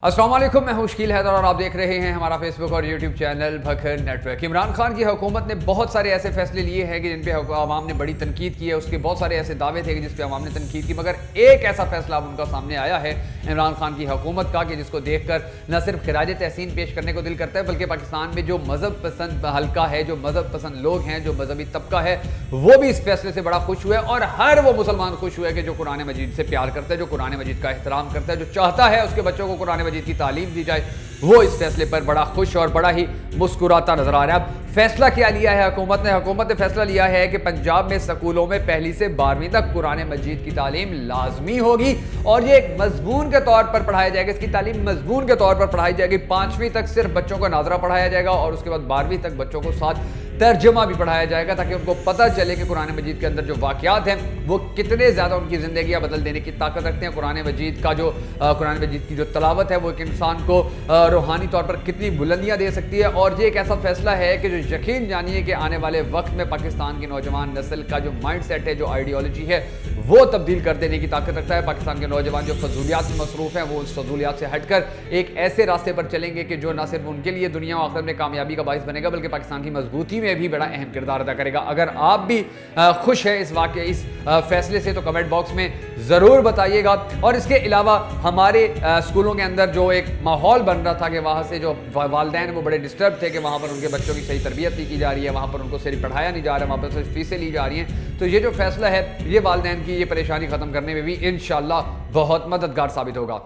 السلام علیکم، میں ہوں شکیل حیدر اور آپ دیکھ رہے ہیں ہمارا فیس بک اور یوٹیوب چینل بکھر نیٹ ورک۔ عمران خان کی حکومت نے بہت سارے ایسے فیصلے لیے ہیں کہ جن پہ عوام نے بڑی تنقید کی ہے، اس کے بہت سارے ایسے دعوے تھے کہ جس پہ عوام نے تنقید کی، مگر ایک ایسا فیصلہ اب ان کا سامنے آیا ہے عمران خان کی حکومت کا کہ جس کو دیکھ کر نہ صرف خراج تحسین پیش کرنے کو دل کرتا ہے بلکہ پاکستان میں جو مذہب پسند حلقہ ہے، جو مذہب پسند لوگ ہیں، جو مذہبی طبقہ ہے، وہ بھی اس فیصلے سے بڑا خوش ہوا ہے اور ہر وہ مسلمان خوش ہوا ہے کہ جو قرآن مجید سے پیار کرتا ہے، جو قرآن مجید کا احترام کرتا ہے، جو چاہتا ہے اس کے بچوں کو قرآن مجید کی تعلیم دی جائے، وہ اس فیصلے پر بڑا خوش اور بڑا ہی مسکراتا نظر آ رہا ہے۔ اب فیصلہ کیا لیا ہے حکومت نے فیصلہ لیا ہے کہ پنجاب میں سکولوں میں پہلی سے 12ویں تک قرآن مجید کی تعلیم لازمی ہوگی اور یہ ایک مضمون کے طور پر پڑھایا جائے گا، اس کی تعلیم مضمون کے طور پر پڑھائی جائے گی۔ 5ویں تک صرف بچوں کو ناظرہ پڑھایا جائے گا اور اس کے بعد 12ویں تک بچوں کو ساتھ ترجمہ بھی پڑھایا جائے گا تاکہ ان کو پتہ چلے کہ قرآن مجید کے اندر جو واقعات ہیں وہ کتنے زیادہ ان کی زندگیاں بدل دینے کی طاقت رکھتے ہیں۔ قرآن مجید کی جو تلاوت ہے وہ ایک انسان کو روحانی طور پر کتنی بلندیاں دے سکتی ہے، اور یہ ایک ایسا فیصلہ ہے کہ جو یقین جانیے کہ آنے والے وقت میں پاکستان کی نوجوان نسل کا جو مائنڈ سیٹ ہے، جو آئیڈیالوجی ہے، وہ تبدیل کر دینے کی طاقت رکھتا ہے۔ پاکستان کے نوجوان جو فضولیات میں مصروف ہیں وہ اس فضولیات سے ہٹ کر ایک ایسے راستے پر چلیں گے کہ جو نہ صرف ان کے لیے دنیا و آخرت میں کامیابی کا باعث بنے گا بلکہ پاکستان کی مضبوطی میں بھی بڑا اہم کردار ادا کرے گا۔ اگر آپ بھی خوش ہیں اس فیصلے سے تو کمنٹ باکس میں ضرور بتائیے گا، اور اس کے علاوہ ہمارے اسکولوں کے اندر جو ایک ماحول بن رہا تھا کہ وہاں سے جو والدین وہ بڑے ڈسٹرب تھے کہ وہاں پر ان کے بچوں کی صحیح تربیت نہیں کی جا رہی ہے، وہاں پر ان کو صرف پڑھایا نہیں جا رہا ہے، وہاں پر صرف فیسیں لی جا رہی ہیں، تو یہ جو فیصلہ ہے یہ والدین کی یہ پریشانی ختم کرنے میں بھی انشاءاللہ بہت مددگار ثابت ہوگا۔